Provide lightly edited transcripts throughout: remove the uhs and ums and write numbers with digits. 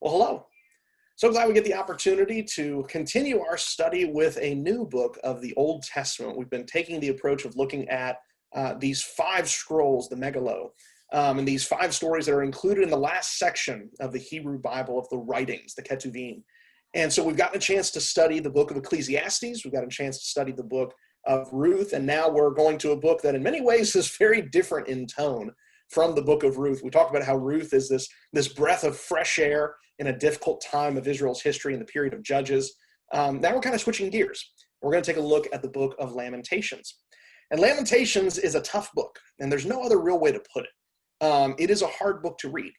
Well, hello. So glad we get the opportunity to continue our study with a new book of the Old Testament. We've been taking the approach of looking at these five scrolls, the Megillah, and these five stories that are included in the last section of the Hebrew Bible of the writings, the Ketuvim. And so we've gotten a chance to study the book of Ecclesiastes. We've got a chance to study the book of Ruth. And now we're going to a book that in many ways is very different in tone from the book of Ruth. We talked about how Ruth is this breath of fresh air in a difficult time of Israel's history in the period of Judges. Now we're kind of switching gears. We're going to take a look at the book of Lamentations. And Lamentations is a tough book, and there's no other real way to put it. It is a hard book to read.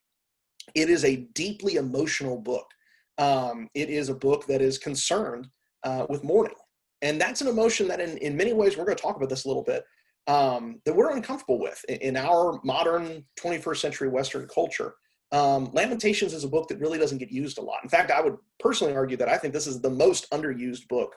It is a deeply emotional book. It is a book that is concerned with mourning. And that's an emotion that in many ways, we're going to talk about this a little bit, that we're uncomfortable with in our modern 21st century Western culture. Lamentations is a book that really doesn't get used a lot. In fact, I would personally argue that I think this is the most underused book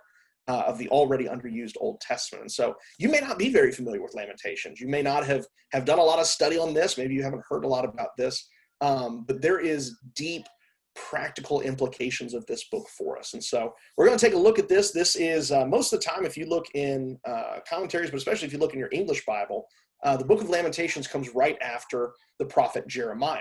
of the already underused Old Testament. And so you may not be very familiar with Lamentations. You may not have done a lot of study on this. Maybe you haven't heard a lot about this. But there is deep practical implications of this book for us. And so we're going to take a look at this. This is most of the time, if you look in commentaries, but especially if you look in your English Bible, the book of Lamentations comes right after the prophet Jeremiah.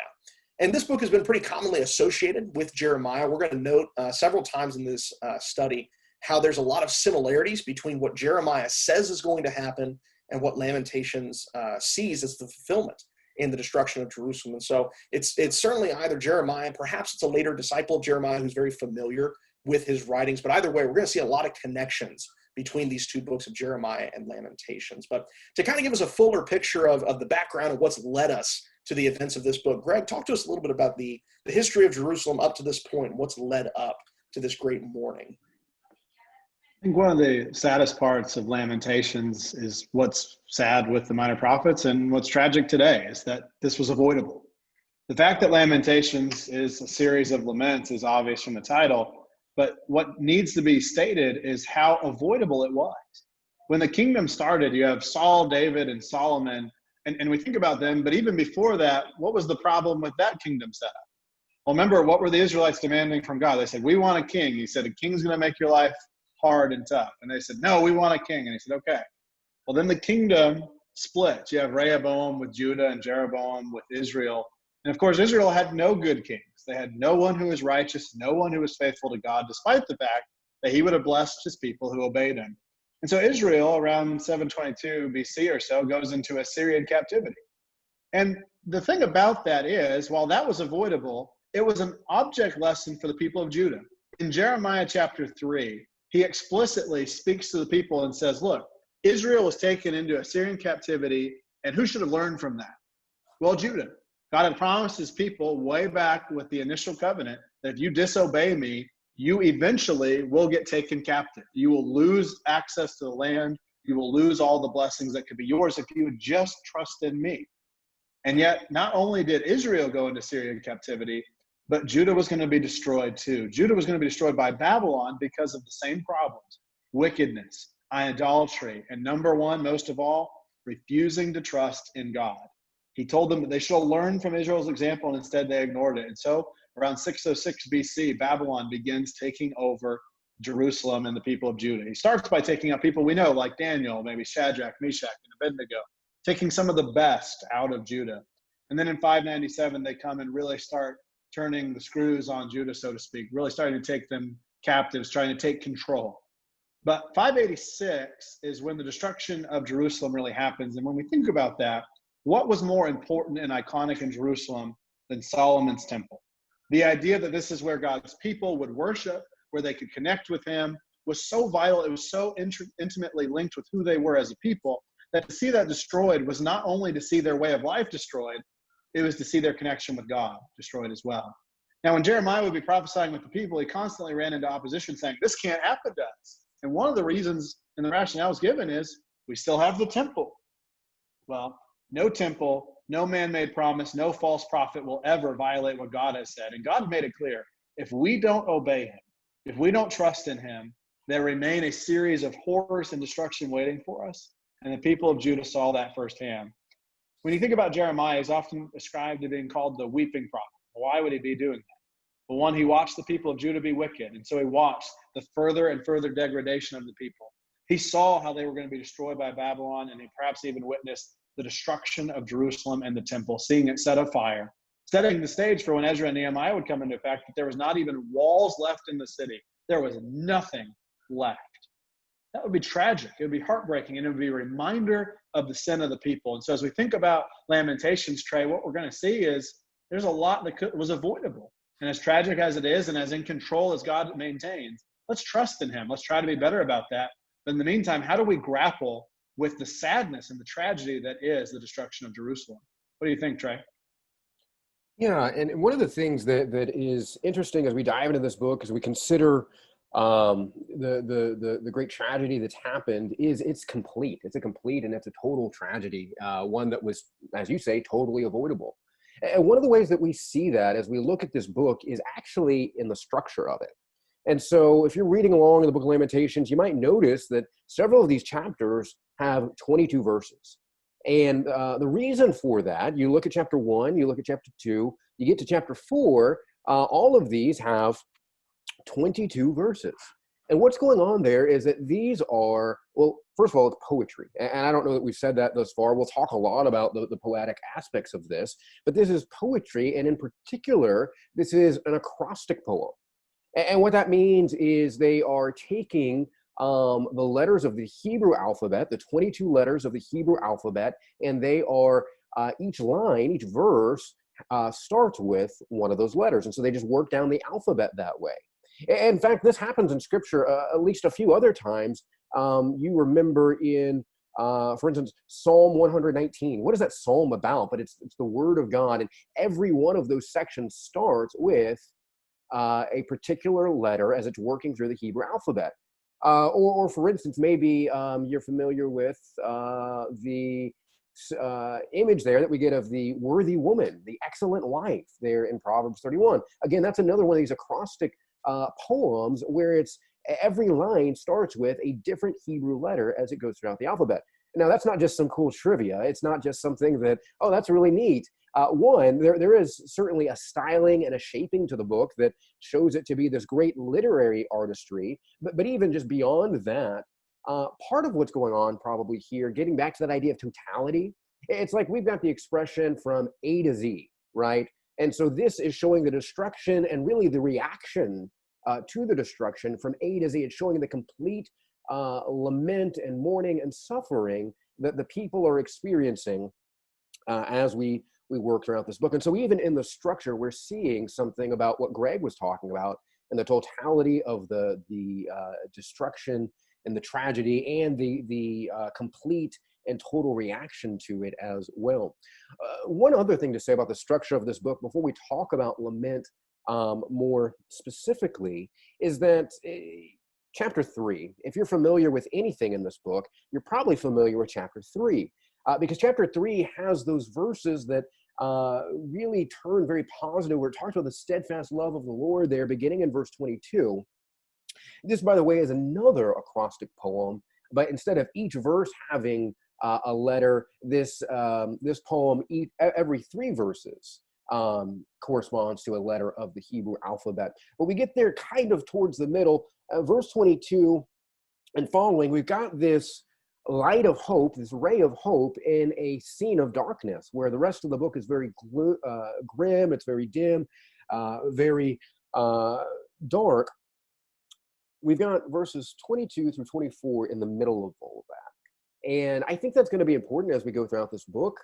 And this book has been pretty commonly associated with Jeremiah. We're going to note several times in this study how there's a lot of similarities between what Jeremiah says is going to happen and what Lamentations sees as the fulfillment in the destruction of Jerusalem. And so it's certainly either Jeremiah, perhaps it's a later disciple of Jeremiah who's very familiar with his writings. But either way, we're going to see a lot of connections between these two books of Jeremiah and Lamentations. But to kind of give us a fuller picture of the background of what's led us to the events of this book, Greg, talk to us a little bit about the history of Jerusalem up to this point and what's led up to this great mourning. I think one of the saddest parts of Lamentations is what's sad with the minor prophets, and what's tragic today is that this was avoidable. The fact that Lamentations is a series of laments is obvious from the title, but what needs to be stated is how avoidable it was. When the kingdom started, you have Saul, David, and Solomon, and we think about them, but even before that, what was the problem with that kingdom setup? Well, remember, what were the Israelites demanding from God? They said, we want a king. He said, a king's going to make your life hard and tough. And they said, no, we want a king. And he said, okay. Well, then the kingdom split. You have Rehoboam with Judah and Jeroboam with Israel. And of course, Israel had no good kings. They had no one who was righteous, no one who was faithful to God, despite the fact that he would have blessed his people who obeyed him. And so Israel, around 722 BC or so, goes into Assyrian captivity. And the thing about that is, while that was avoidable, it was an object lesson for the people of Judah. In Jeremiah chapter 3, he explicitly speaks to the people and says, look, Israel was taken into Assyrian captivity, and who should have learned from that? Well, Judah. God had promised his people way back with the initial covenant that if you disobey me, you eventually will get taken captive. You will lose access to the land. You will lose all the blessings that could be yours if you would just trust in me. And yet, not only did Israel go into Assyrian captivity, but Judah was going to be destroyed too. Judah was going to be destroyed by Babylon because of the same problems: wickedness, idolatry, and number one, most of all, refusing to trust in God. He told them that they should learn from Israel's example, and instead they ignored it. And so around 606 BC, Babylon begins taking over Jerusalem and the people of Judah. He starts by taking out people we know, like Daniel, maybe Shadrach, Meshach, and Abednego, taking some of the best out of Judah. And then in 597, they come and really start turning the screws on Judah, so to speak, really starting to take them captives, trying to take control. But 586 is when the destruction of Jerusalem really happens. And when we think about that, what was more important and iconic in Jerusalem than Solomon's temple? The idea that this is where God's people would worship, where they could connect with him, was so vital. It was so intimately linked with who they were as a people, that to see that destroyed was not only to see their way of life destroyed, it was to see their connection with God destroyed as well. Now, when Jeremiah would be prophesying with the people, he constantly ran into opposition saying, this can't happen to us. And one of the reasons and the rationale is given is, we still have the temple. Well, no temple, no man-made promise, no false prophet will ever violate what God has said. And God made it clear, if we don't obey him, if we don't trust in him, there remain a series of horrors and destruction waiting for us. And the people of Judah saw that firsthand. When you think about Jeremiah, he's often ascribed to being called the weeping prophet. Why would he be doing that? But one, he watched the people of Judah be wicked. And so he watched the further and further degradation of the people. He saw how they were going to be destroyed by Babylon, and he perhaps even witnessed the destruction of Jerusalem and the temple, seeing it set afire, setting the stage for when Ezra and Nehemiah would come into effect, that there was not even walls left in the city. There was nothing left. That would be tragic. It would be heartbreaking, and it would be a reminder of the sin of the people. And so as we think about Lamentations, Trey, what we're going to see is there's a lot that was avoidable. And as tragic as it is, and as in control as God maintains, let's trust in him. Let's try to be better about that. But in the meantime, how do we grapple with the sadness and the tragedy that is the destruction of Jerusalem? What do you think, Trey? Yeah, and one of the things that is interesting as we dive into this book, as we consider the great tragedy that's happened, is it's complete. It's a complete and it's a total tragedy, one that was, as you say, totally avoidable. And one of the ways that we see that as we look at this book is actually in the structure of it. And so if you're reading along in the book of Lamentations, you might notice that several of these chapters have 22 verses. And the reason for that, you look at chapter 1, you look at chapter 2, you get to chapter 4, all of these have 22 verses. And what's going on there is that these are, well, first of all, it's poetry. And I don't know that we've said that thus far. We'll talk a lot about the poetic aspects of this, but this is poetry. And in particular, this is an acrostic poem. And what that means is they are taking the letters of the Hebrew alphabet, the 22 letters of the Hebrew alphabet, and they are, each line, each verse starts with one of those letters. And so they just work down the alphabet that way. In fact, this happens in Scripture at least a few other times. You remember in, for instance, Psalm 119. What is that psalm about? But it's the Word of God. And every one of those sections starts with a particular letter as it's working through the Hebrew alphabet. Or for instance, maybe you're familiar with the image there that we get of the worthy woman, the excellent wife there in Proverbs 31. Again, that's another one of these acrostic poems where it's every line starts with a different Hebrew letter as it goes throughout the alphabet. Now, that's not just some cool trivia. It's not just something that, oh, that's really neat. One, there is certainly a styling and a shaping to the book that shows it to be this great literary artistry. But even just beyond that, part of what's going on probably here, getting back to that idea of totality, it's like we've got the expression from A to Z, right? And so this is showing the destruction and really the reaction to the destruction from A to Z. It's showing the complete lament and mourning and suffering that the people are experiencing as we work throughout this book. And so even in the structure, we're seeing something about what Greg was talking about and the totality of the destruction and the tragedy and the complete and total reaction to it as well. One other thing to say about the structure of this book before we talk about lament more specifically is that chapter 3, if you're familiar with anything in this book, you're probably familiar with chapter 3. Because chapter 3 has those verses that really turn very positive, where it talks about the steadfast love of the Lord there, beginning in verse 22. This, by the way, is another acrostic poem, but instead of each verse having a letter, this poem, every 3 verses corresponds to a letter of the Hebrew alphabet. But we get there kind of towards the middle, verse 22 and following, we've got this light of hope, this ray of hope in a scene of darkness, where the rest of the book is very grim, it's very dim, very dark. We've got verses 22 through 24 in the middle of all of that. And I think that's going to be important as we go throughout this book,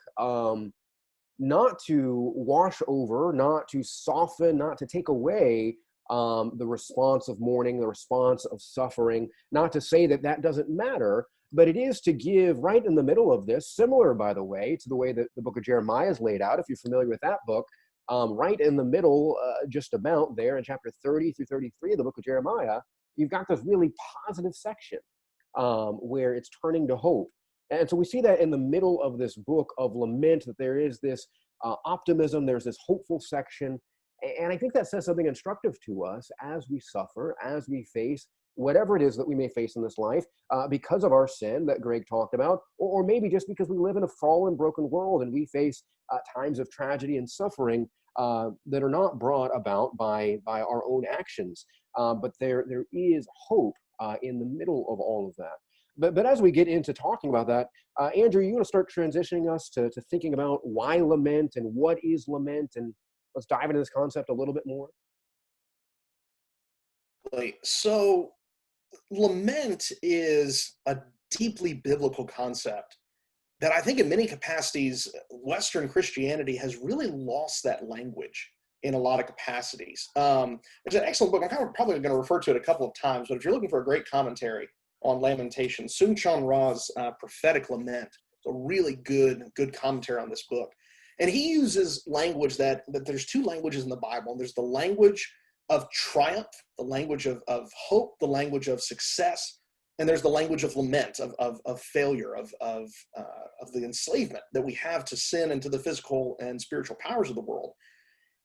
not to wash over, not to soften, not to take away the response of mourning, the response of suffering, not to say that that doesn't matter, but it is to give right in the middle of this, similar, by the way, to the way that the book of Jeremiah is laid out, if you're familiar with that book, right in the middle, just about there in chapter 30 through 33 of the book of Jeremiah, you've got this really positive section where it's turning to hope. And so we see that in the middle of this book of lament, that there is this optimism, there's this hopeful section. And I think that says something instructive to us as we suffer, as we face whatever it is that we may face in this life because of our sin that Greg talked about, or maybe just because we live in a fallen, broken world and we face times of tragedy and suffering. that are not brought about by our own actions. But there is hope in the middle of all of that. But as we get into talking about that, Andrew, you want to start transitioning us to thinking about why lament and what is lament, and let's dive into this concept a little bit more. So, lament is a deeply biblical concept that I think in many capacities, Western Christianity has really lost that language in a lot of capacities. It's an excellent book. I'm probably going to refer to it a couple of times, but if you're looking for a great commentary on Lamentations, Soong-Chan Rah's Prophetic Lament, it's a really good commentary on this book. And he uses language that there's two languages in the Bible. There's the language of triumph, the language of hope, the language of success, and there's the language of lament, of failure, of the enslavement that we have to sin and to the physical and spiritual powers of the world.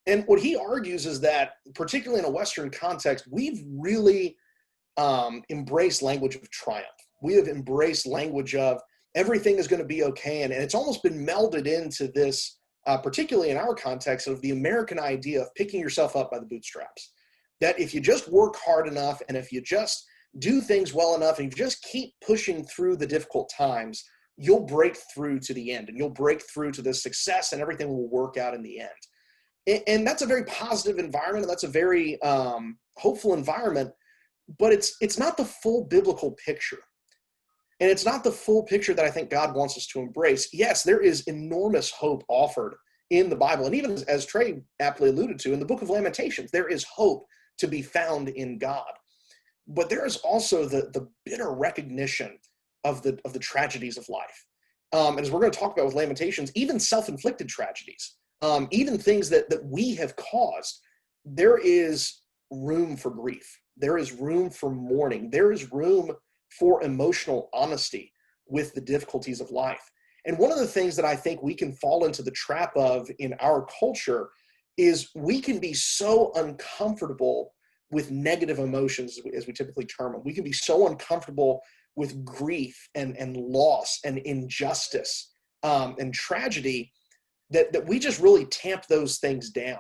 And what he argues is that, particularly in a Western context, we've really embraced language of triumph. We have embraced language of everything is going to be okay, and it's almost been melded into this, particularly in our context, of the American idea of picking yourself up by the bootstraps. That if you just work hard enough, and if you just do things well enough, and you just keep pushing through the difficult times, you'll break through to the end, and you'll break through to the success, and everything will work out in the end. And that's a very positive environment, and that's a very hopeful environment, but it's not the full biblical picture. And it's not the full picture that I think God wants us to embrace. Yes, there is enormous hope offered in the Bible. And even as Trey aptly alluded to, in the book of Lamentations, there is hope to be found in God. But there is also the bitter recognition of the tragedies of life. And as we're going to talk about with Lamentations, even self-inflicted tragedies, even things that we have caused, there is room for grief. There is room for mourning. There is room for emotional honesty with the difficulties of life. And one of the things that I think we can fall into the trap of in our culture is we can be so uncomfortable with negative emotions, as we typically term them. We can be so uncomfortable with grief and loss and injustice and tragedy that we just really tamp those things down.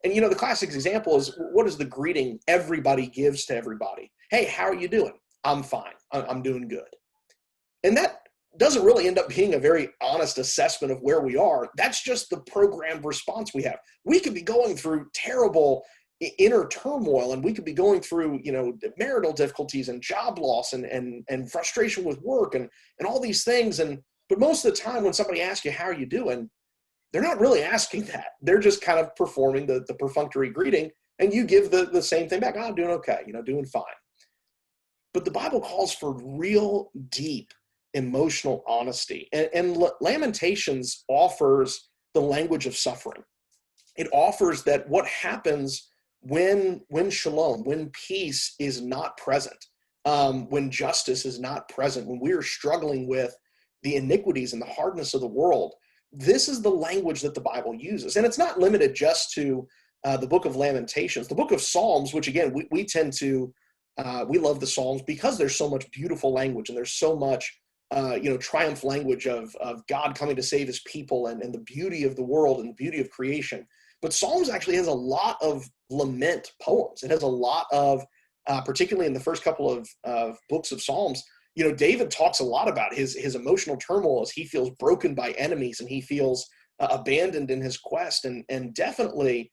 And, the classic example is, what is the greeting everybody gives to everybody? Hey, how are you doing? I'm fine. I'm doing good. And that doesn't really end up being a very honest assessment of where we are. That's just the programmed response we have. We could be going through terrible inner turmoil, and we could be going through, marital difficulties and job loss and frustration with work and all these things. But most of the time when somebody asks you, how are you doing? They're not really asking that. They're just kind of performing the perfunctory greeting, and you give the same thing back. Oh, I'm doing okay, doing fine. But the Bible calls for real, deep, emotional honesty. And Lamentations offers the language of suffering. It offers that what happens when shalom, when peace is not present, when justice is not present, when we are struggling with the iniquities and the hardness of the world. This is the language that the Bible uses. And it's not limited just to the book of Lamentations. The book of Psalms, which again, we tend to, we love the Psalms because there's so much beautiful language, and there's so much, triumph language of God coming to save his people and the beauty of the world and the beauty of creation. But Psalms actually has a lot of lament poems. It has a lot of, particularly in the first couple of books of Psalms, David talks a lot about his emotional turmoil as he feels broken by enemies and he feels abandoned in his quest. And definitely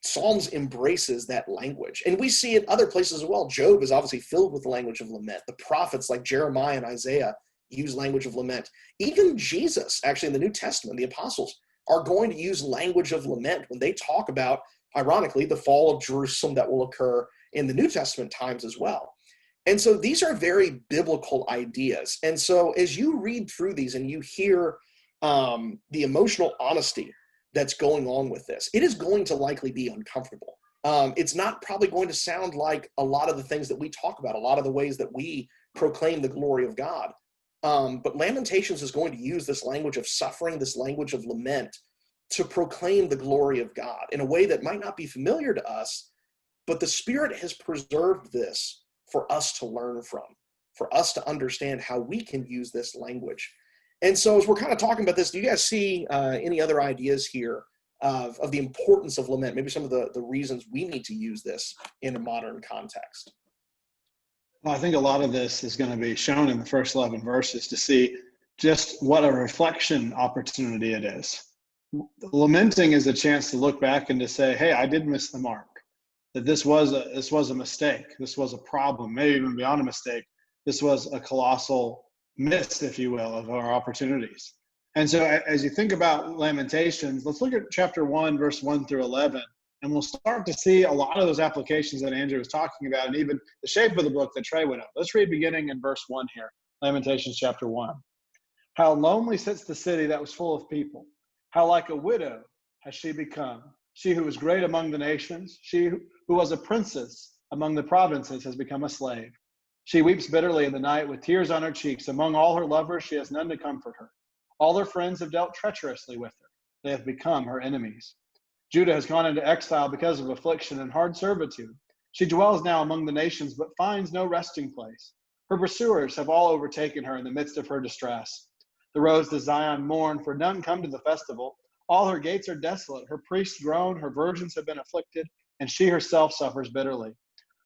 Psalms embraces that language. And we see it other places as well. Job is obviously filled with the language of lament. The prophets like Jeremiah and Isaiah use language of lament. Even Jesus, actually in the New Testament, the apostles are going to use language of lament when they talk about, ironically, the fall of Jerusalem that will occur in the New Testament times as well. And so these are very biblical ideas. And so as you read through these and you hear the emotional honesty that's going on with this, it is going to likely be uncomfortable. It's not probably going to sound like a lot of the things that we talk about, a lot of the ways that we proclaim the glory of God. But Lamentations is going to use this language of suffering, this language of lament, to proclaim the glory of God in a way that might not be familiar to us, but the Spirit has preserved this for us to learn from, for us to understand how we can use this language. And so as we're kind of talking about this, do you guys see any other ideas here of the importance of lament, maybe some of the reasons we need to use this in a modern context? Well, I think a lot of this is going to be shown in the first 11 verses to see just what a reflection opportunity it is. Lamenting is a chance to look back and to say, hey, I did miss the mark, that this was a mistake. This was a problem, maybe even beyond a mistake. This was a colossal miss, if you will, of our opportunities. And so as you think about Lamentations, let's look at chapter 1, verse 1 through 11, and we'll start to see a lot of those applications that Andrew was talking about, and even the shape of the book that Trey went up. Let's read beginning in verse 1 here, Lamentations chapter 1. How lonely sits the city that was full of people. How like a widow has she become. She who was great among the nations, she who was a princess among the provinces has become a slave. She weeps bitterly in the night with tears on her cheeks. Among all her lovers, she has none to comfort her. All her friends have dealt treacherously with her. They have become her enemies. Judah has gone into exile because of affliction and hard servitude. She dwells now among the nations, but finds no resting place. Her pursuers have all overtaken her in the midst of her distress. The roads to Zion mourn, for none come to the festival. All her gates are desolate. Her priests groan, her virgins have been afflicted, and she herself suffers bitterly.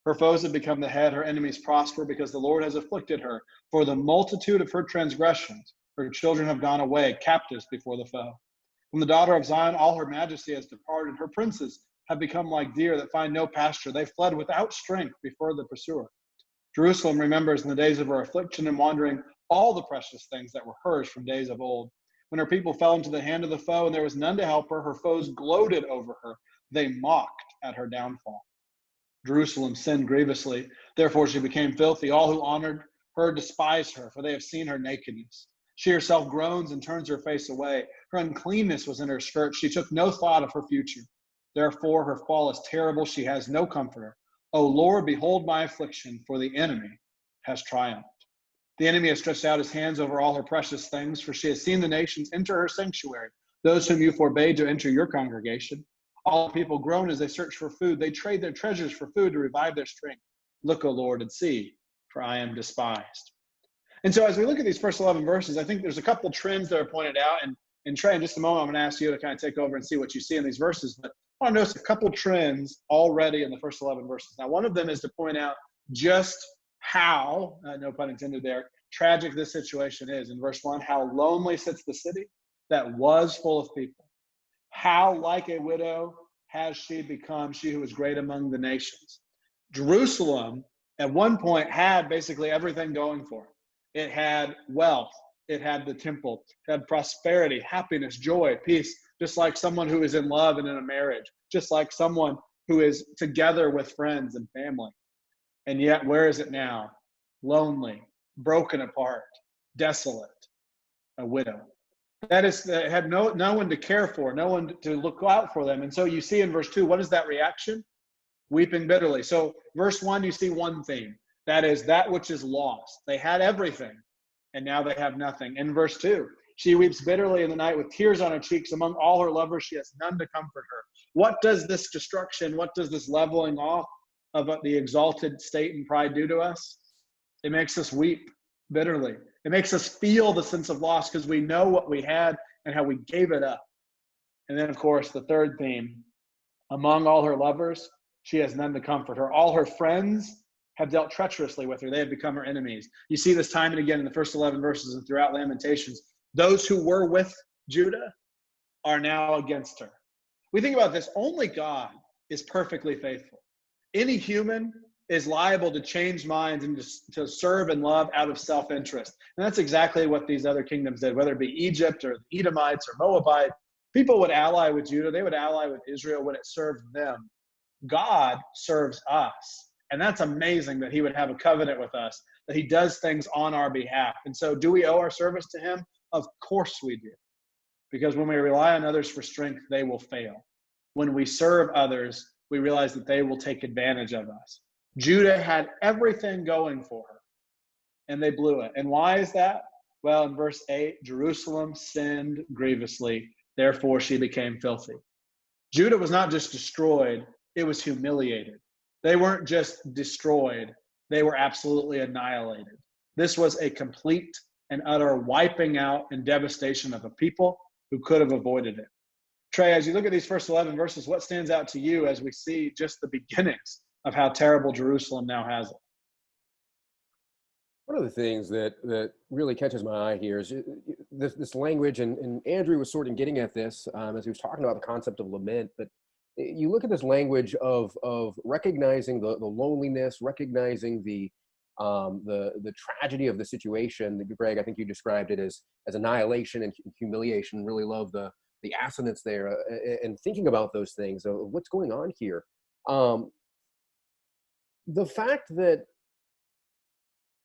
Her foes have become the head, her enemies prosper, because the Lord has afflicted her. For the multitude of her transgressions, her children have gone away, captives before the foe. From the daughter of Zion, all her majesty has departed. Her princes have become like deer that find no pasture. They fled without strength before the pursuer. Jerusalem remembers in the days of her affliction and wandering all the precious things that were hers from days of old. When her people fell into the hand of the foe and there was none to help her, her foes gloated over her. They mocked at her downfall. Jerusalem sinned grievously, therefore she became filthy. All who honored her despise her, for they have seen her nakedness. She herself groans and turns her face away. Her uncleanness was in her skirts. She took no thought of her future. Therefore her fall is terrible. She has no comforter. O Lord, behold my affliction, for the enemy has triumphed. The enemy has stretched out his hands over all her precious things, for she has seen the nations enter her sanctuary, those whom you forbade to enter your congregation. All people groan as they search for food. They trade their treasures for food to revive their strength. Look, O Lord, and see, for I am despised. And so as we look at these first 11 verses, I think there's a couple trends that are pointed out. And Trey, in just a moment, I'm going to ask you to kind of take over and see what you see in these verses. But I want to notice a couple trends already in the first 11 verses. Now, one of them is to point out just how, no pun intended there, tragic this situation is. In verse 1, how lonely sits the city that was full of people. How like a widow has she become, she who is great among the nations. Jerusalem, at one point, had basically everything going for it. It had wealth. It had the temple. It had prosperity, happiness, joy, peace, just like someone who is in love and in a marriage, just like someone who is together with friends and family. And yet, where is it now? Lonely, broken apart, desolate, a widow. That is, it had no one to care for, no one to look out for them. And so you see in verse 2, what is that reaction? Weeping bitterly. So verse 1, you see one theme. That is that which is lost. They had everything, and now they have nothing. In verse 2, she weeps bitterly in the night with tears on her cheeks. Among all her lovers, she has none to comfort her. What does this destruction, what does this leveling off of the exalted state and pride do to us? It makes us weep bitterly. It makes us feel the sense of loss because we know what we had and how we gave it up. And then, of course, the third theme, among all her lovers, she has none to comfort her. All her friends have dealt treacherously with her. They have become her enemies. You see this time and again in the first 11 verses and throughout Lamentations. Those who were with Judah are now against her. We think about this. Only God is perfectly faithful. Any human is liable to change minds and to serve and love out of self-interest. And that's exactly what these other kingdoms did, whether it be Egypt or the Edomites or Moabites. People would ally with Judah. They would ally with Israel when it served them. God serves us. And that's amazing that he would have a covenant with us, that he does things on our behalf. And so do we owe our service to him? Of course we do. Because when we rely on others for strength, they will fail. When we serve others, we realize that they will take advantage of us. Judah had everything going for her, and they blew it. And why is that? Well, in verse 8, Jerusalem sinned grievously, therefore she became filthy. Judah was not just destroyed, it was humiliated. They weren't just destroyed, they were absolutely annihilated. This was a complete and utter wiping out and devastation of a people who could have avoided it. Trey, as you look at these first 11 verses, what stands out to you as we see just the beginnings of how terrible Jerusalem now has it? One of the things that really catches my eye here is this language, and Andrew was sort of getting at this as he was talking about the concept of lament. But you look at this language of recognizing the loneliness, recognizing the tragedy of the situation. Greg, I think you described it as annihilation and humiliation. Really love the assonance there, and thinking about those things of what's going on here. The fact that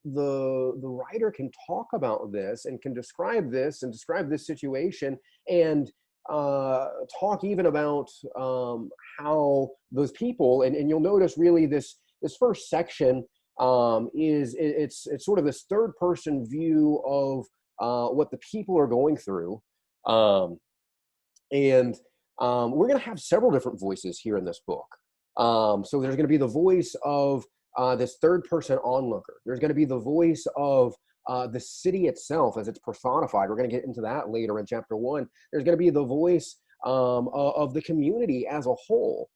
the writer can talk about this and can describe this and describe this situation and talk even about how those people, and you'll notice really this first section it's sort of this third person view of what the people are going through. And we're going to have several different voices here in this book. So there's going to be the voice of this third person onlooker. There's going to be the voice of the city itself as it's personified. We're going to get into that later in chapter 1. There's going to be the voice of the community as a whole.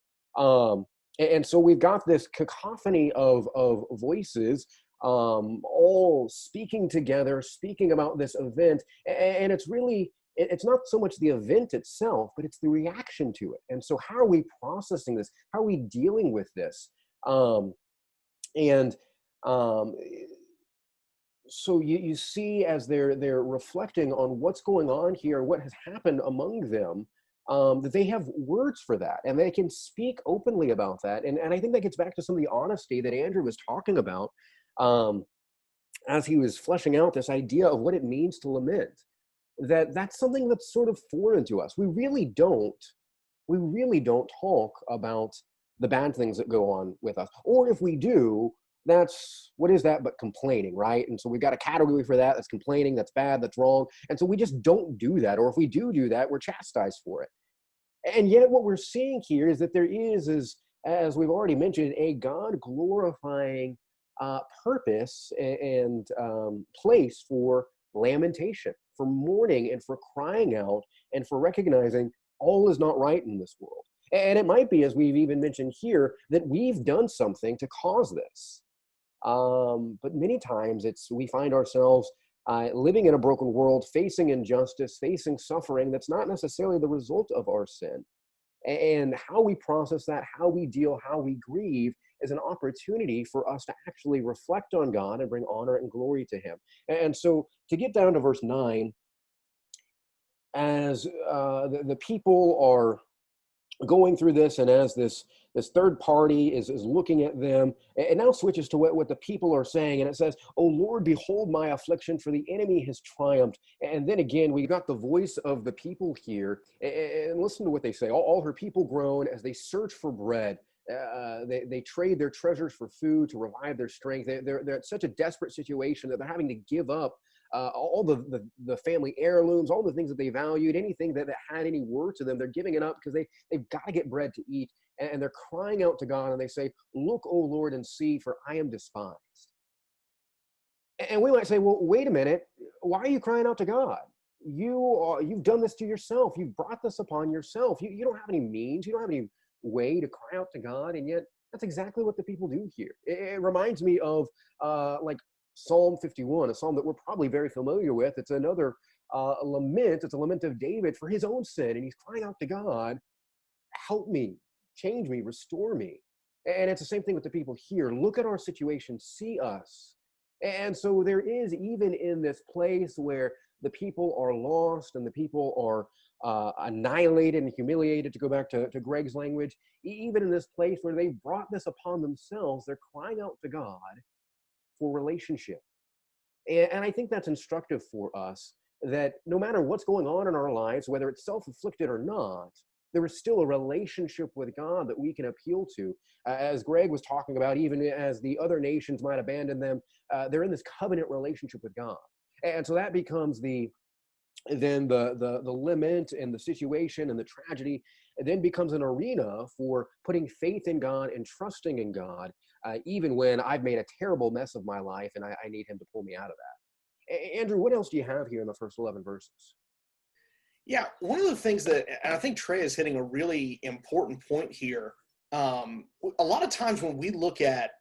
And so we've got this cacophony of voices all speaking together, speaking about this event. And it's really, it's not so much the event itself, but it's the reaction to it. And so how are we processing this? How are we dealing with this? So you see as they're reflecting on what's going on here, what has happened among them, that they have words for that and they can speak openly about that. And I think that gets back to some of the honesty that Andrew was talking about as he was fleshing out this idea of what it means to lament. That's something that's sort of foreign to us. We really don't talk about the bad things that go on with us. Or if we do, what is that but complaining, right? And so we've got a category for that. That's complaining, that's bad, that's wrong. And so we just don't do that. Or if we do that, we're chastised for it. And yet what we're seeing here is that there is, as we've already mentioned, a God-glorifying purpose and place for lamentation, for mourning, and for crying out, and for recognizing all is not right in this world. And it might be, as we've even mentioned here, that we've done something to cause this. But many times we find ourselves living in a broken world, facing injustice, facing suffering that's not necessarily the result of our sin. And how we process that, how we deal, how we grieve is an opportunity for us to actually reflect on God and bring honor and glory to Him. And so to get down to verse 9, as the people are going through this, and as this third party is looking at them, it now switches to what the people are saying, and it says, "O Lord, behold my affliction, for the enemy has triumphed." And then again, we got the voice of the people here, and listen to what they say. All her people groan as they search for bread. They trade their treasures for food to revive their strength. They're at such a desperate situation that they're having to give up all the family heirlooms, all the things that they valued, anything that had any worth to them. They're giving it up because they've got to get bread to eat. And they're crying out to God, and they say, "Look, O Lord, and see, for I am despised." And we might say, well, wait a minute. Why are you crying out to God? You've done this to yourself. You've brought this upon yourself. You don't have any means. You don't have any way to cry out to God. And yet that's exactly what the people do here. It reminds me of like Psalm 51, a psalm that we're probably very familiar with. It's another lament. It's a lament of David for his own sin. And he's crying out to God, "Help me, change me, restore me." And it's the same thing with the people here. Look at our situation, see us. And so there is, even in this place where the people are lost and the people are annihilated and humiliated, to go back to Greg's language, even in this place where they've brought this upon themselves, they're crying out to God for relationship. And I think that's instructive for us, that no matter what's going on in our lives, whether it's self-inflicted or not, there is still a relationship with God that we can appeal to. As Greg was talking about, even as the other nations might abandon them, they're in this covenant relationship with God. And so that becomes the lament and the situation and the tragedy. It then becomes an arena for putting faith in God and trusting in God, even when I've made a terrible mess of my life and I need Him to pull me out of that. Andrew, what else do you have here in the first 11 verses? Yeah, one of the things that, and I think Trey is hitting a really important point here. A lot of times when we look at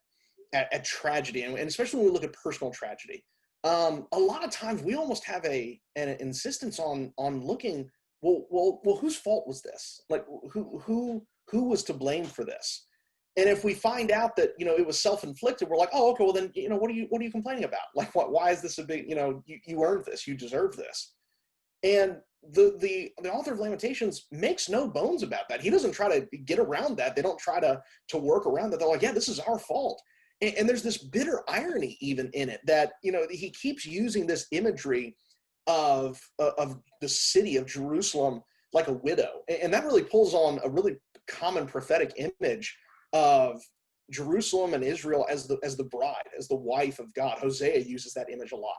tragedy, and especially when we look at personal tragedy, a lot of times we almost have an insistence on looking, well, whose fault was this? Like, who was to blame for this? And if we find out that it was self-inflicted, we're like, oh, okay, well then what are you complaining about? Like, why is this a big, you earned this, you deserve this. And the author of Lamentations makes no bones about that. He doesn't try to get around that. They don't try to work around that. They're like, yeah, this is our fault. And there's this bitter irony even in it that he keeps using this imagery of the city of Jerusalem like a widow, and that really pulls on a really common prophetic image of Jerusalem and Israel as the bride, as the wife of God. Hosea uses that image a lot.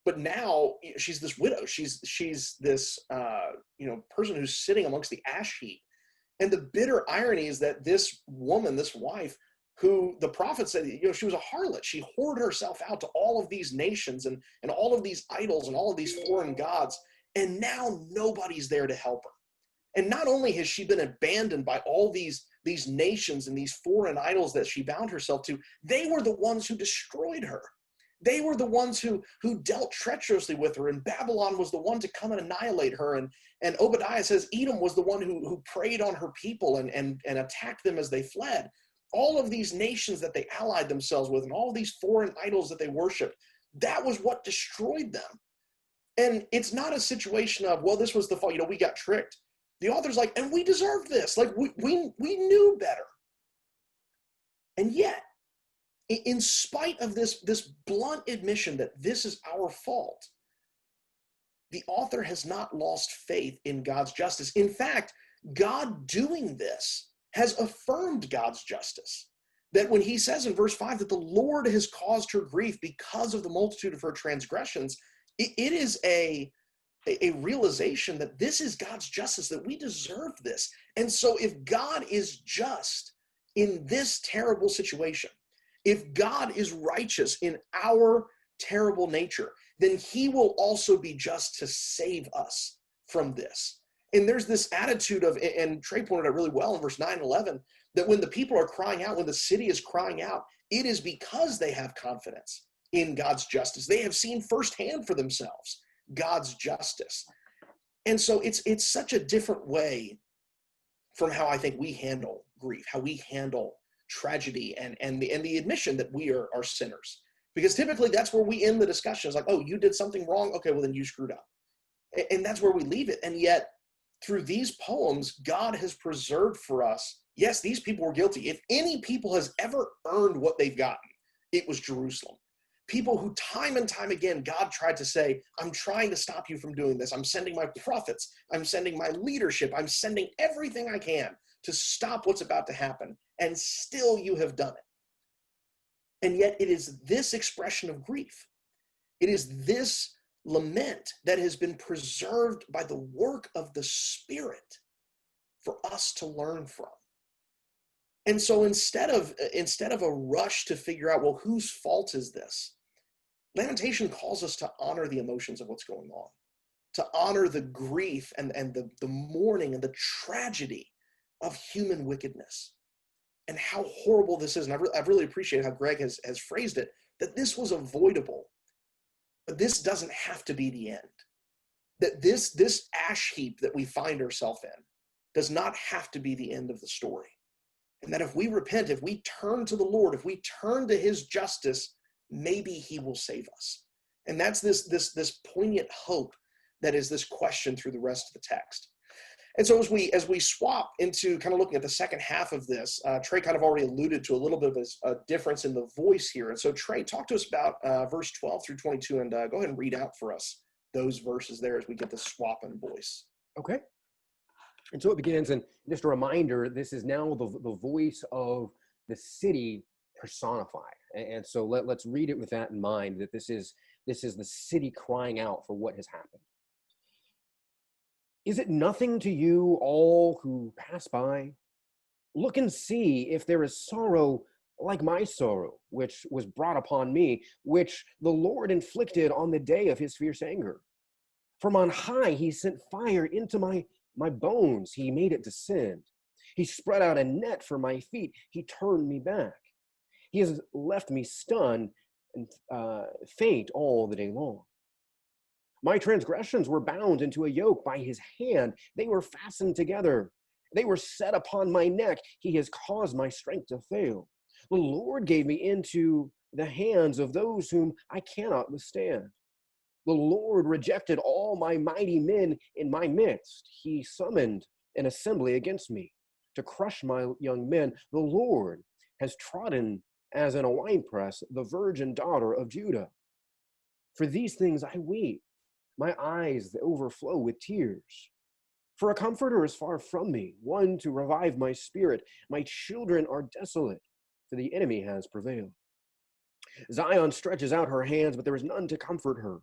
But now she's this widow. She's this person who's sitting amongst the ash heap. And the bitter irony is that this woman, this wife, who the prophet said, she was a harlot. She whored herself out to all of these nations and all of these idols and all of these foreign gods. And now nobody's there to help her. And not only has she been abandoned by all these nations and these foreign idols that she bound herself to, they were the ones who destroyed her. They were the ones who dealt treacherously with her, and Babylon was the one to come and annihilate her. And Obadiah says Edom was the one who preyed on her people and attacked them as they fled. All of these nations that they allied themselves with and all these foreign idols that they worshiped, that was what destroyed them. And it's not a situation of, well, this was the fault, we got tricked. The author's like, and we deserved this. Like, we knew better. And yet, in spite of this blunt admission that this is our fault, the author has not lost faith in God's justice. In fact, God doing this has affirmed God's justice. That when he says in verse 5 that the Lord has caused her grief because of the multitude of her transgressions, it is a realization that this is God's justice, that we deserve this. And so if God is just in this terrible situation, if God is righteous in our terrible nature, then he will also be just to save us from this. And there's this attitude of, and Trey pointed out really well in verse 9 and 11, that when the people are crying out, when the city is crying out, it is because they have confidence in God's justice. They have seen firsthand for themselves God's justice. And so it's such a different way from how I think we handle grief, how we handle tragedy and the admission that we are sinners. Because typically that's where we end the discussion. It's like, oh, you did something wrong? Okay, well then you screwed up. And that's where we leave it. And yet through these poems, God has preserved for us, yes, these people were guilty. If any people has ever earned what they've gotten, it was Jerusalem. People who time and time again, God tried to say, I'm trying to stop you from doing this. I'm sending my prophets. I'm sending my leadership. I'm sending everything I can to stop what's about to happen. And still you have done it. And yet it is this expression of grief. It is this lament that has been preserved by the work of the Spirit for us to learn from. And so instead of a rush to figure out, well, whose fault is this? Lamentation calls us to honor the emotions of what's going on, to honor the grief and the mourning and the tragedy of human wickedness and how horrible this is. And I've really appreciated how Greg has phrased it, that this was avoidable, but this doesn't have to be the end. That this ash heap that we find ourselves in does not have to be the end of the story. And that if we repent, if we turn to the Lord, if we turn to his justice, maybe he will save us. And that's this poignant hope that is this question through the rest of the text. And so as we swap into kind of looking at the second half of this, Trey kind of already alluded to a little bit of a difference in the voice here. And so Trey, talk to us about verse 12 through 22, and go ahead and read out for us those verses there as we get the swap in voice. Okay. And so it begins, and just a reminder, this is now the voice of the city personified. And so let's read it with that in mind, that this is the city crying out for what has happened. Is it nothing to you, all who pass by? Look and see if there is sorrow like my sorrow, which was brought upon me, which the Lord inflicted on the day of his fierce anger. From on high, he sent fire into my bones. He made it descend. He spread out a net for my feet. He turned me back. He has left me stunned and faint all the day long. My transgressions were bound into a yoke by his hand. They were fastened together. They were set upon my neck. He has caused my strength to fail. The Lord gave me into the hands of those whom I cannot withstand. The Lord rejected all my mighty men in my midst. He summoned an assembly against me to crush my young men. The Lord has trodden as in a winepress the virgin daughter of Judah. For these things I weep, my eyes overflow with tears. For a comforter is far from me, one to revive my spirit. My children are desolate, for the enemy has prevailed. Zion stretches out her hands, but there is none to comfort her.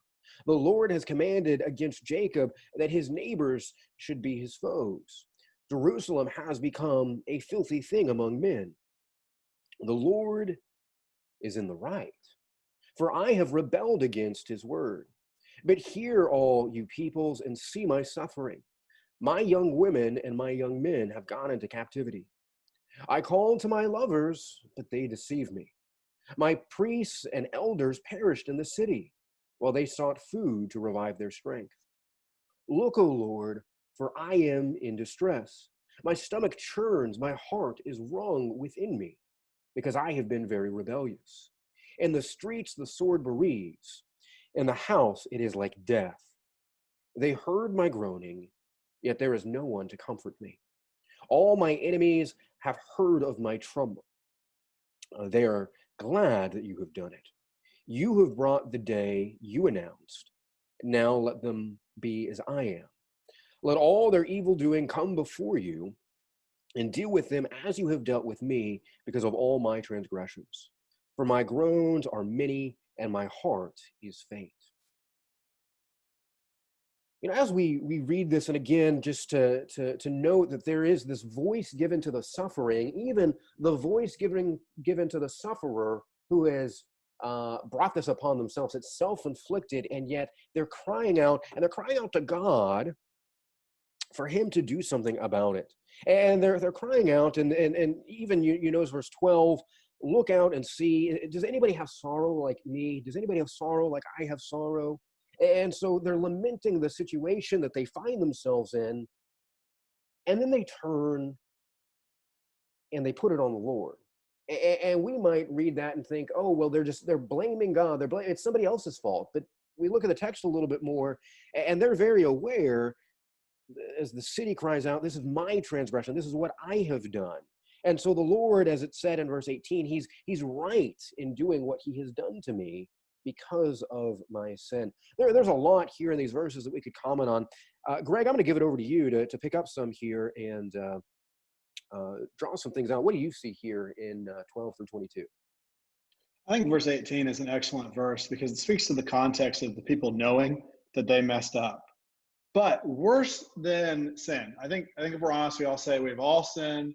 The Lord has commanded against Jacob that his neighbors should be his foes. Jerusalem has become a filthy thing among men. The Lord is in the right, for I have rebelled against his word. But hear, all you peoples, and see my suffering. My young women and my young men have gone into captivity. I called to my lovers, but they deceive me. My priests and elders perished in the city, while they sought food to revive their strength. Look, O Lord, for I am in distress. My stomach churns, my heart is wrung within me, because I have been very rebellious. In the streets the sword bereaves, in the house it is like death. They heard my groaning, yet there is no one to comfort me. All my enemies have heard of my trouble. They are glad that you have done it. You have brought the day you announced. Now let them be as I am. Let all their evil doing come before you, and deal with them as you have dealt with me, because of all my transgressions. For my groans are many, and my heart is faint. As we read this, and again, just to note that there is this voice given to the suffering, even the voice given to the sufferer who has brought this upon themselves. It's self-inflicted, and yet they're crying out, and they're crying out to God for him to do something about it. And they're crying out, and even you notice verse 12, look out and see, does anybody have sorrow like me? Does anybody have sorrow like I have sorrow? And so they're lamenting the situation that they find themselves in, and then they turn and they put it on the Lord. And we might read that and think, oh, well, they're blaming God. It's somebody else's fault. But we look at the text a little bit more, and they're very aware, as the city cries out, this is my transgression. This is what I have done. And so the Lord, as it said in verse 18, he's right in doing what he has done to me because of my sin. There's a lot here in these verses that we could comment on. Greg, I'm going to give it over to you to pick up some here and draw some things out. What do you see here in 12 through 22? I think verse 18 is an excellent verse because it speaks to the context of the people knowing that they messed up. But worse than sin, I think if we're honest, we all say we've all sinned.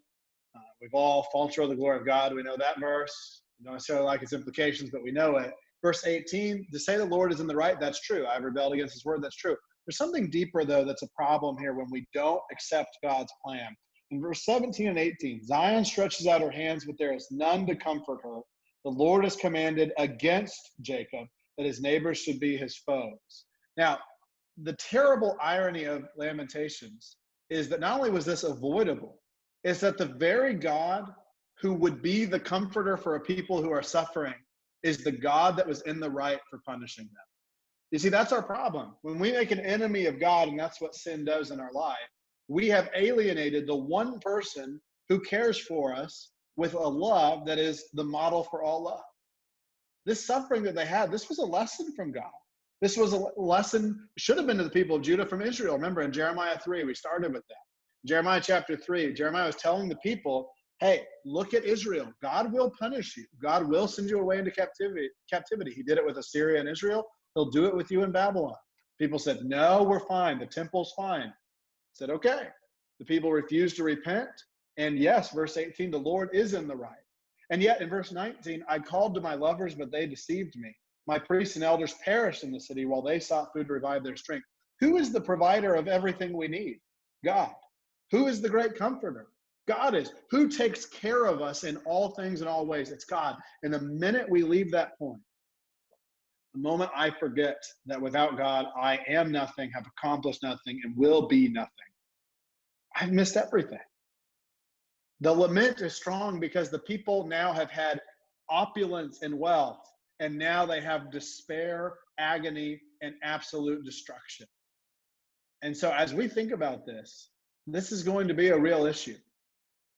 We've all fallen short of the glory of God. We know that verse. We don't necessarily like its implications, but we know it. Verse 18, to say the Lord is in the right, that's true. I've rebelled against his word, that's true. There's something deeper, though, that's a problem here when we don't accept God's plan. In verse 17 and 18, Zion stretches out her hands, but there is none to comfort her. The Lord has commanded against Jacob that his neighbors should be his foes. Now, the terrible irony of Lamentations is that not only was this avoidable, it's that the very God who would be the comforter for a people who are suffering is the God that was in the right for punishing them. You see, that's our problem. When we make an enemy of God, and that's what sin does in our life, we have alienated the one person who cares for us with a love that is the model for all love. This suffering that they had, this was a lesson from God. This was a lesson, should have been to the people of Judah from Israel. Remember in Jeremiah 3, we started with that. Jeremiah chapter 3, Jeremiah was telling the people, hey, look at Israel. God will punish you. God will send you away into captivity. He did it with Assyria and Israel. He'll do it with you in Babylon. People said, no, we're fine. The temple's fine. Said, okay. The people refused to repent. And yes, verse 18, the Lord is in the right. And yet in verse 19, I called to my lovers, but they deceived me. My priests and elders perished in the city while they sought food to revive their strength. Who is the provider of everything we need? God. Who is the great comforter? God is. Who takes care of us in all things in all ways? It's God. And the minute we leave that point, the moment I forget that without God, I am nothing, have accomplished nothing, and will be nothing, I've missed everything. The lament is strong because the people now have had opulence and wealth, and now they have despair, agony, and absolute destruction. And so as we think about this, this is going to be a real issue.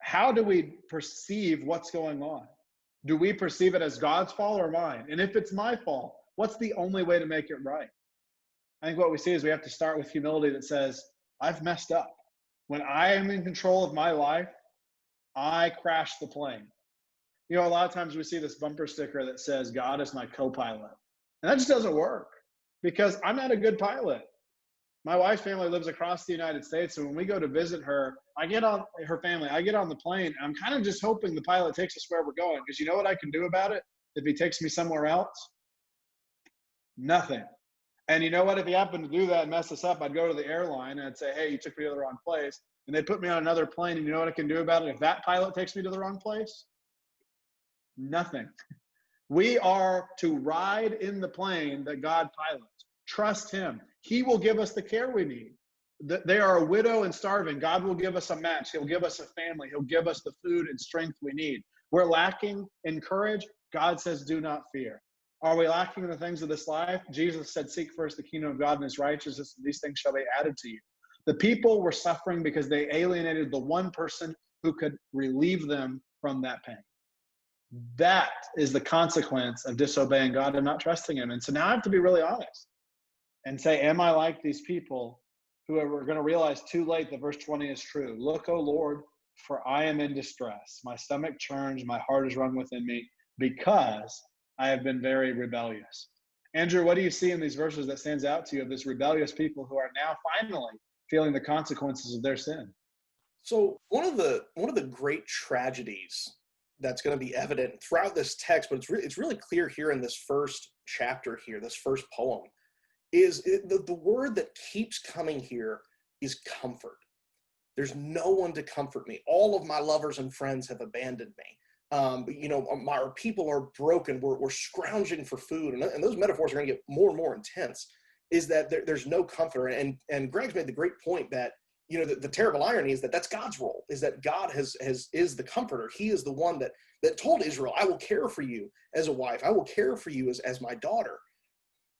How do we perceive what's going on? Do we perceive it as God's fault or mine? And if it's my fault, what's the only way to make it right? I think what we see is we have to start with humility that says, I've messed up. When I am in control of my life, I crashed the plane. You know, a lot of times we see this bumper sticker that says, God is my co-pilot. And that just doesn't work because I'm not a good pilot. My wife's family lives across the United States. So when we go to visit her, I get on the plane. And I'm kind of just hoping the pilot takes us where we're going. Because you know what I can do about it if he takes me somewhere else? Nothing. And you know what? If he happened to do that and mess us up, I'd go to the airline and I'd say, hey, you took me to the wrong place. And they'd put me on another plane. And you know what I can do about it if that pilot takes me to the wrong place? Nothing. We are to ride in the plane that God pilots. Trust him. He will give us the care we need. They are a widow and starving. God will give us a match. He'll give us a family. He'll give us the food and strength we need. We're lacking in courage. God says, do not fear. Are we lacking in the things of this life? Jesus said, seek first the kingdom of God and his righteousness, and these things shall be added to you. The people were suffering because they alienated the one person who could relieve them from that pain. That is the consequence of disobeying God and not trusting him. And so now I have to be really honest and say, am I like these people who are going to realize too late that verse 20 is true? Look, O Lord, for I am in distress. My stomach churns, my heart is wrung within me because I have been very rebellious. Andrew, what do you see in these verses that stands out to you of this rebellious people who are now finally feeling the consequences of their sin? So one of the great tragedies that's going to be evident throughout this text, but it's really clear here in this first chapter here, this first poem, is the word that keeps coming here is comfort. There's no one to comfort me. All of my lovers and friends have abandoned me. Our people are broken. We're scrounging for food. And those metaphors are going to get more and more intense, is that there's no comfort. And Greg's made the great point that, you know, the terrible irony is that that's God's role, is that God is the comforter. He is the one that told Israel, I will care for you as a wife. I will care for you as my daughter.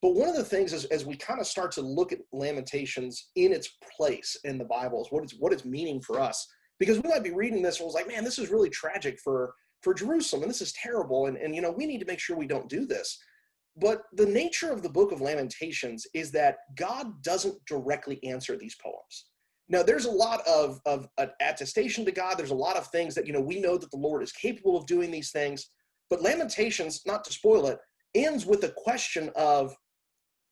But one of the things is, as we kind of start to look at Lamentations in its place in the Bible, is what it's meaning for us. Because we might be reading this and was like, man, this is really tragic for Jerusalem, and this is terrible, and you know, we need to make sure we don't do this. But the nature of the book of Lamentations is that God doesn't directly answer these poems. Now, there's a lot of attestation to God. There's a lot of things that, you know, we know that the Lord is capable of doing these things. But Lamentations, not to spoil it, ends with a question of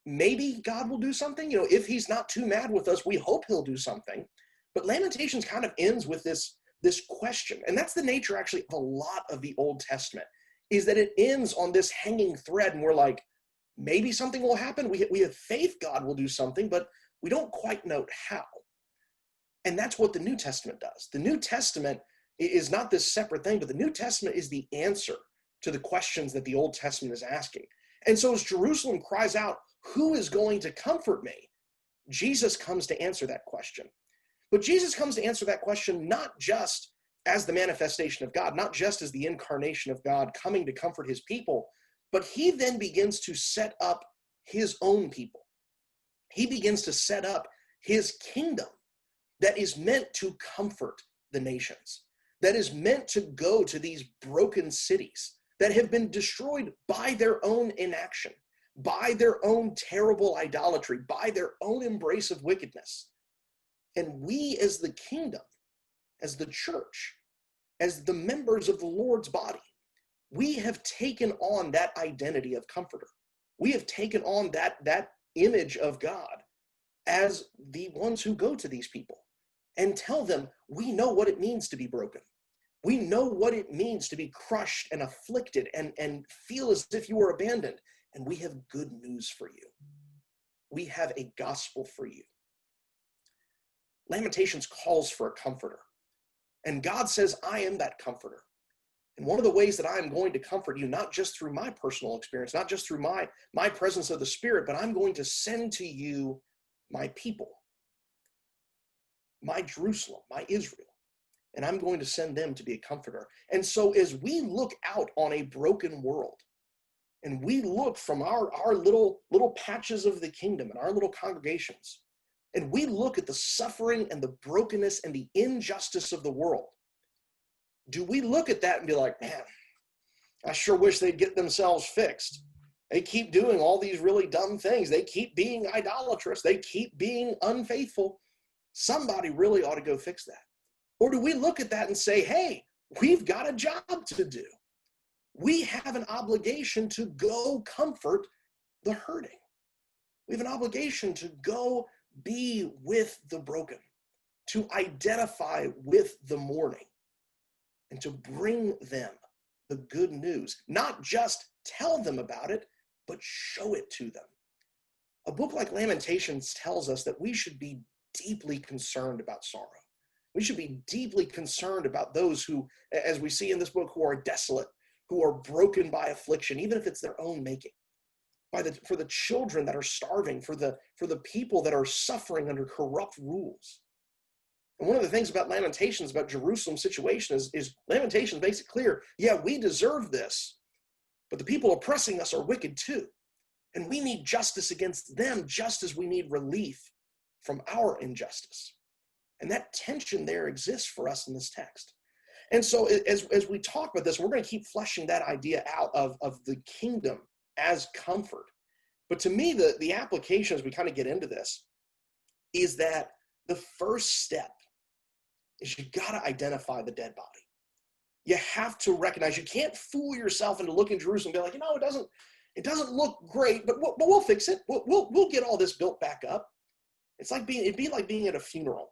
maybe God will do something. You know, if he's not too mad with us, we hope he'll do something. But Lamentations kind of ends with this question. And that's the nature actually of a lot of the Old Testament, is that it ends on this hanging thread. And we're like, maybe something will happen. We have faith God will do something, but we don't quite know how. And that's what the New Testament does. The New Testament is not this separate thing, but the New Testament is the answer to the questions that the Old Testament is asking. And so as Jerusalem cries out, who is going to comfort me? Jesus comes to answer that question. But Jesus comes to answer that question not just as the manifestation of God, not just as the incarnation of God coming to comfort his people, but he then begins to set up his own people. He begins to set up his kingdom that is meant to comfort the nations, that is meant to go to these broken cities that have been destroyed by their own inaction, by their own terrible idolatry, by their own embrace of wickedness. And we as the kingdom, as the church, as the members of the Lord's body, we have taken on that identity of comforter. We have taken on that image of God as the ones who go to these people and tell them, we know what it means to be broken. We know what it means to be crushed and afflicted and feel as if you were abandoned. And we have good news for you. We have a gospel for you. Lamentations calls for a comforter. And God says, I am that comforter. And one of the ways that I am going to comfort you, not just through my personal experience, not just through my presence of the Spirit, but I'm going to send to you my people, my Jerusalem, my Israel. And I'm going to send them to be a comforter. And so as we look out on a broken world, and we look from our little patches of the kingdom and our little congregations, and we look at the suffering and the brokenness and the injustice of the world, do we look at that and be like, man, I sure wish they'd get themselves fixed. They keep doing all these really dumb things. They keep being idolatrous. They keep being unfaithful. Somebody really ought to go fix that. Or do we look at that and say, hey, we've got a job to do. We have an obligation to go comfort the hurting. We have an obligation to go be with the broken, to identify with the mourning, and to bring them the good news. Not just tell them about it, but show it to them. A book like Lamentations tells us that we should be deeply concerned about sorrow. We should be deeply concerned about those who, as we see in this book, who are desolate, who are broken by affliction, even if it's their own making. For the children that are starving, for the people that are suffering under corrupt rules. And one of the things about Lamentations, about Jerusalem's situation, is Lamentations makes it clear, yeah, we deserve this, but the people oppressing us are wicked too. And we need justice against them just as we need relief from our injustice. And that tension there exists for us in this text. And so as we talk about this, we're going to keep fleshing that idea out of the kingdom as comfort. But to me, the application as we kind of get into this is that the first step is you got to identify the dead body. You have to recognize, you can't fool yourself into looking at Jerusalem and be like, it doesn't look great, but we'll fix it. We'll get all this built back up. It'd be like being at a funeral.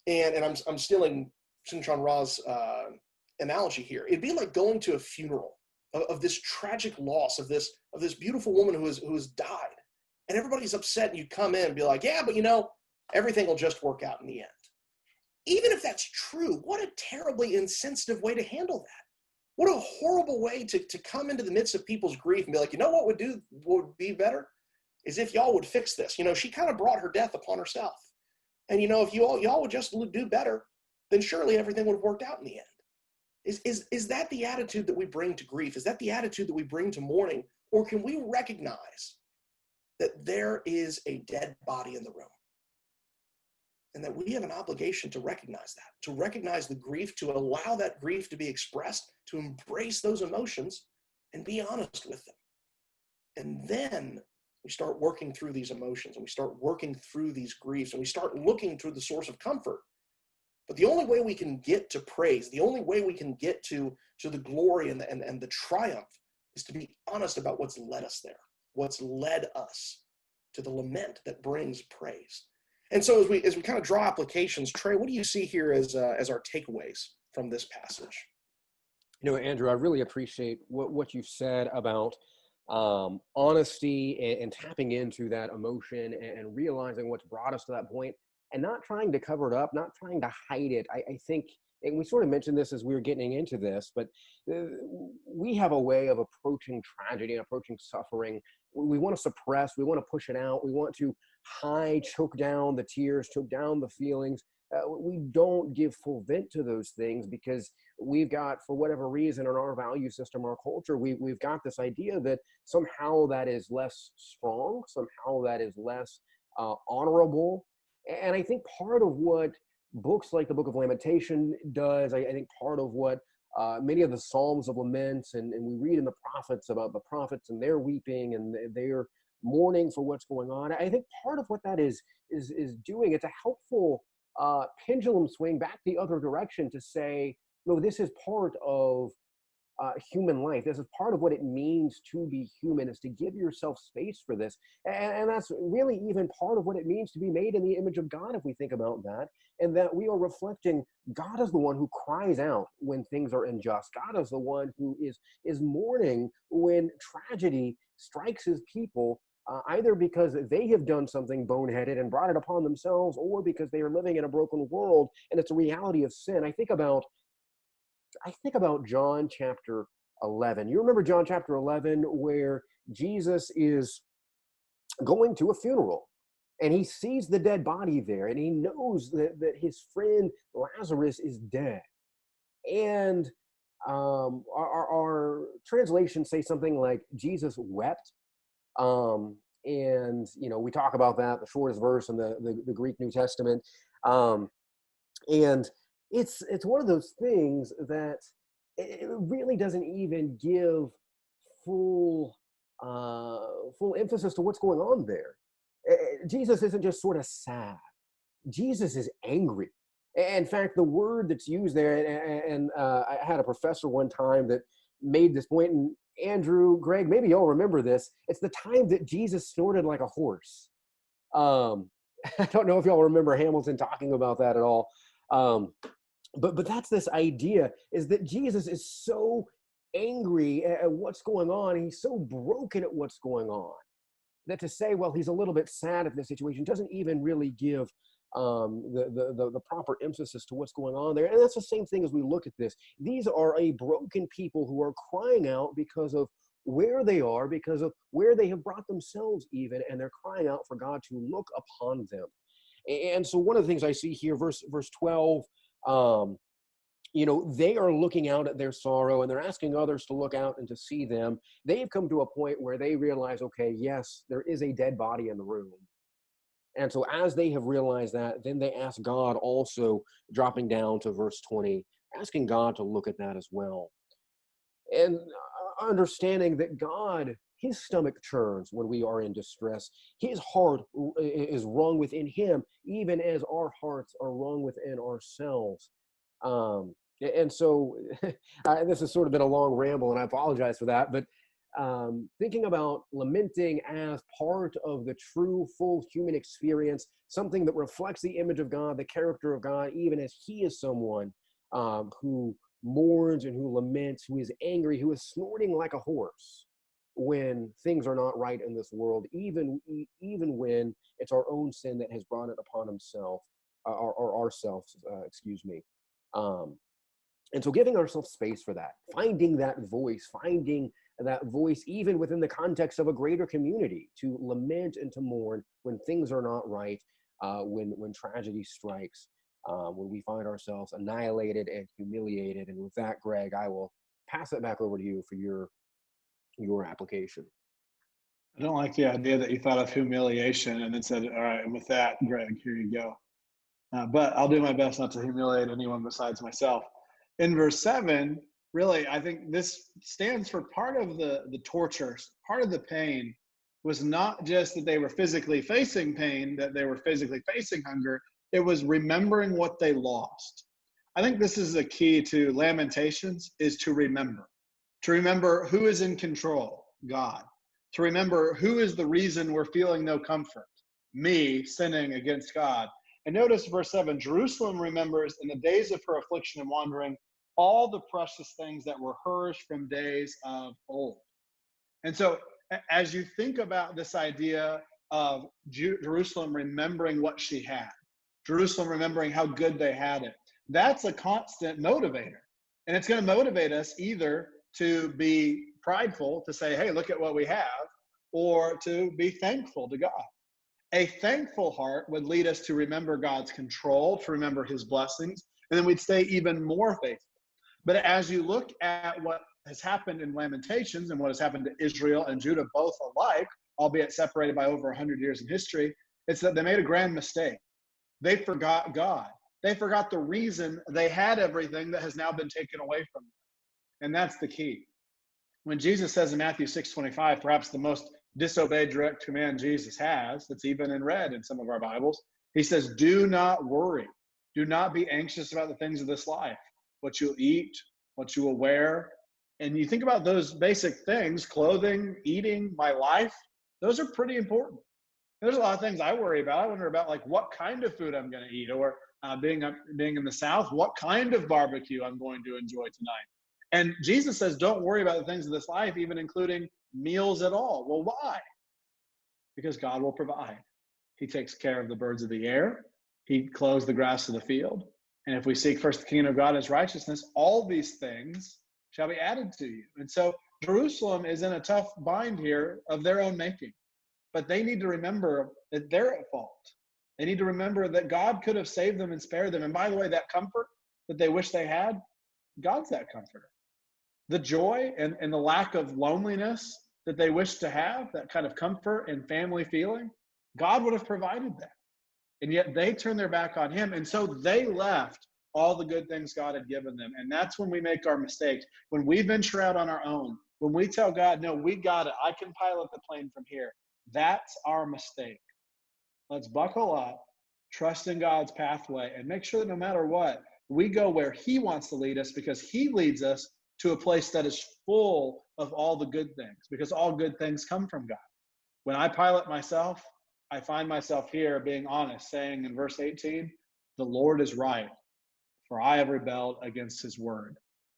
And I'm stealing Shin-Chan Ra's analogy here. It'd be like going to a funeral of this tragic loss of this beautiful woman who has died. And everybody's upset, and you come in and be like, yeah, but everything will just work out in the end. Even if that's true, what a terribly insensitive way to handle that. What a horrible way to come into the midst of people's grief and be like, what would be better is if y'all would fix this. She kind of brought her death upon herself. And if y'all would just do better, then surely everything would have worked out in the end. Is that the attitude that we bring to grief? Is that the attitude that we bring to mourning? Or can we recognize that there is a dead body in the room? And that we have an obligation to recognize that, to recognize the grief, to allow that grief to be expressed, to embrace those emotions and be honest with them. And then we start working through these emotions, and we start working through these griefs, and we start looking to the source of comfort. But the only way we can get to praise, the only way we can get to the glory and the triumph is to be honest about what's led us there, what's led us to the lament that brings praise. And so as we kind of draw applications, Trey, what do you see here as our takeaways from this passage? Andrew, I really appreciate what you've said about honesty and tapping into that emotion and realizing what's brought us to that point and not trying to cover it up, not trying to hide it. I think, and we sort of mentioned this as we were getting into this, but we have a way of approaching tragedy and approaching suffering. We want to suppress, we want to push it out, we want to hide, choke down the tears, choke down the feelings. We don't give full vent to those things because we've got, for whatever reason, in our value system, our culture, we've got this idea that somehow that is less strong, somehow that is less honorable. And I think part of what books like the Book of Lamentation does, I think part of what many of the Psalms of Laments, and we read in the prophets about the prophets and their weeping and their mourning for what's going on. I think part of what that is doing, it's a helpful pendulum swing back the other direction to say, no, this is part of human life. This is part of what it means to be human, is to give yourself space for this. And that's really even part of what it means to be made in the image of God, if we think about that, and that we are reflecting God is the one who cries out when things are unjust. God is the one who is mourning when tragedy strikes his people, either because they have done something boneheaded and brought it upon themselves, or because they are living in a broken world and it's a reality of sin. I think about John chapter 11. You remember John chapter 11, where Jesus is going to a funeral and he sees the dead body there, and he knows that his friend Lazarus is dead. And our translations say something like Jesus wept. And we talk about that, the shortest verse in the Greek New Testament. And it's one of those things that it really doesn't even give full emphasis to what's going on there. Jesus isn't just sort of sad. Jesus is angry. In fact, the word that's used there, and I had a professor one time that made this point, and Andrew, Greg, maybe y'all remember this. It's the time that Jesus snorted like a horse. I don't know if y'all remember Hamilton talking about that at all. But that's this idea, is that Jesus is so angry at what's going on. He's so broken at what's going on, that to say, well, he's a little bit sad at this situation doesn't even really give the proper emphasis to what's going on there. And that's the same thing as we look at this. These are a broken people who are crying out because of where they are, because of where they have brought themselves even, and they're crying out for God to look upon them. And so one of the things I see here, verse 12, they are looking out at their sorrow and they're asking others to look out and to see them. They've come to a point where they realize, okay, yes, there is a dead body in the room. And so as they have realized that, then they ask God, also dropping down to verse 20, asking God to look at that as well. And understanding that God, his stomach churns when we are in distress. His heart is wrung within him, even as our hearts are wrung within ourselves. And so this has sort of been a long ramble, and I apologize for that, but thinking about lamenting as part of the true, full human experience, something that reflects the image of God, the character of God, even as he is someone who mourns and who laments, who is angry, who is snorting like a horse when things are not right in this world, even when it's our own sin that has brought it upon himself, or ourselves, excuse me. And so giving ourselves space for that, finding that voice even within the context of a greater community, to lament and to mourn when things are not right, when tragedy strikes, when we find ourselves annihilated and humiliated. And with that, Greg, I will pass it back over to you for your application. I don't like the idea that you thought of humiliation and then said, all right, and with that, Greg, here you go. But I'll do my best not to humiliate anyone besides myself. In verse 7, really, I think this stands for part of the torture, part of the pain was not just that they were physically facing pain, that they were physically facing hunger. It was remembering what they lost. I think this is the key to Lamentations, is to remember who is in control, God, to remember who is the reason we're feeling no comfort, me sinning against God. And notice verse 7, Jerusalem remembers in the days of her affliction and wandering all the precious things that were hers from days of old. And so as you think about this idea of Jerusalem remembering what she had, Jerusalem remembering how good they had it, that's a constant motivator. And it's going to motivate us either to be prideful, to say, hey, look at what we have, or to be thankful to God. A thankful heart would lead us to remember God's control, to remember his blessings, and then we'd stay even more faithful. But as you look at what has happened in Lamentations and what has happened to Israel and Judah both alike, albeit separated by over 100 years in history, it's that they made a grand mistake. They forgot God. They forgot the reason they had everything that has now been taken away from them. And that's the key. When Jesus says in Matthew 6:25, perhaps the most disobeyed direct command Jesus has, that's even in red in some of our Bibles, he says, do not worry. Do not be anxious about the things of this life, what you'll eat, what you will wear. And you think about those basic things, clothing, eating, my life, those are pretty important. There's a lot of things I worry about. I wonder about like what kind of food I'm going to eat, or being in the South, what kind of barbecue I'm going to enjoy tonight. And Jesus says, don't worry about the things of this life, even including meals at all. Well, why? Because God will provide. He takes care of the birds of the air. He clothes the grass of the field. And if we seek first the kingdom of God and his righteousness, all these things shall be added to you. And so Jerusalem is in a tough bind here of their own making. But they need to remember that they're at fault. They need to remember that God could have saved them and spared them. And by the way, that comfort that they wish they had, God's that comforter. The joy and the lack of loneliness that they wish to have, that kind of comfort and family feeling, God would have provided that. And yet they turned their back on him. And so they left all the good things God had given them. And that's when we make our mistakes. When we venture out on our own, when we tell God, no, we got it. I can pilot the plane from here. That's our mistake. Let's buckle up, trust in God's pathway, and make sure that no matter what, we go where he wants to lead us, because he leads us to a place that is full of all the good things, because all good things come from God. When I pilot myself, I find myself here being honest, saying in verse 18, the Lord is right, for I have rebelled against his word.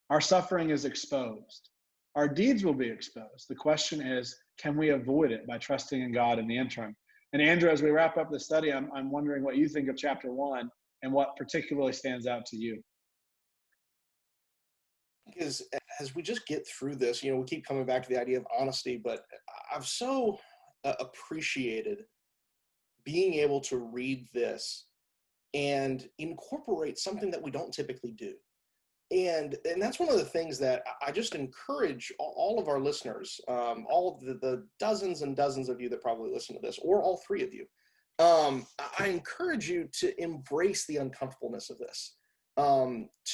Our suffering is exposed. Our deeds will be exposed. The question is, can we avoid it by trusting in God in the interim? And Andrew, as we wrap up the study, I'm wondering what you think of chapter 1 and what particularly stands out to you. Because as we just get through this, we keep coming back to the idea of honesty, but I've so appreciated being able to read this and incorporate something that we don't typically do. And that's one of the things that I just encourage all of our listeners, all of the dozens and dozens of you that probably listen to this, or all three of you. I encourage you to embrace the uncomfortableness of this,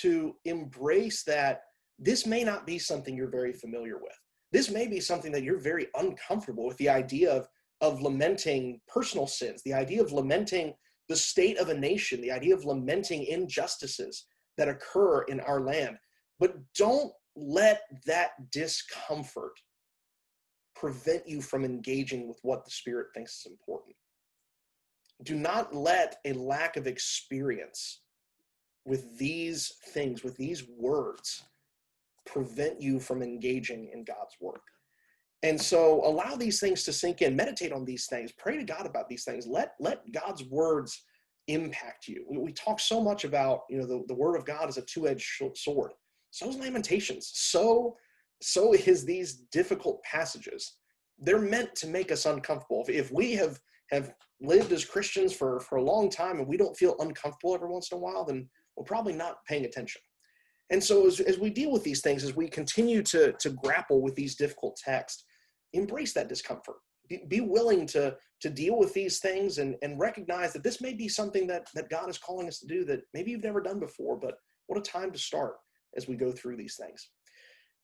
to embrace that this may not be something you're very familiar with. This may be something that you're very uncomfortable with, the idea of lamenting personal sins, the idea of lamenting the state of a nation, the idea of lamenting injustices that occur in our land. But don't let that discomfort prevent you from engaging with what the Spirit thinks is important. Do not let a lack of experience with these things, with these words, prevent you from engaging in God's work. And so allow these things to sink in. Meditate on these things. Pray to God about these things. Let God's words impact you. We talk so much about, the word of God is a two-edged sword. So is Lamentations. So is these difficult passages. They're meant to make us uncomfortable. If we have lived as Christians for a long time and we don't feel uncomfortable every once in a while, then we're probably not paying attention. And so as we deal with these things, as we continue to grapple with these difficult texts, embrace that discomfort. Be willing to deal with these things and recognize that this may be something that God is calling us to do that maybe you've never done before, but what a time to start as we go through these things.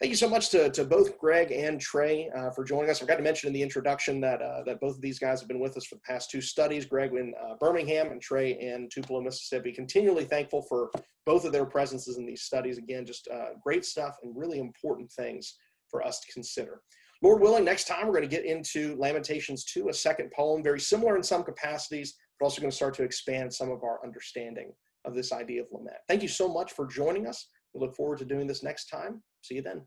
Thank you so much to both Greg and Trey for joining us. I forgot to mention in the introduction that both of these guys have been with us for the past two studies, Greg in Birmingham and Trey in Tupelo, Mississippi. Continually thankful for both of their presences in these studies. Again, just great stuff and really important things for us to consider. Lord willing, next time we're going to get into Lamentations 2, a second poem, very similar in some capacities, but also going to start to expand some of our understanding of this idea of lament. Thank you so much for joining us. We look forward to doing this next time. See you then.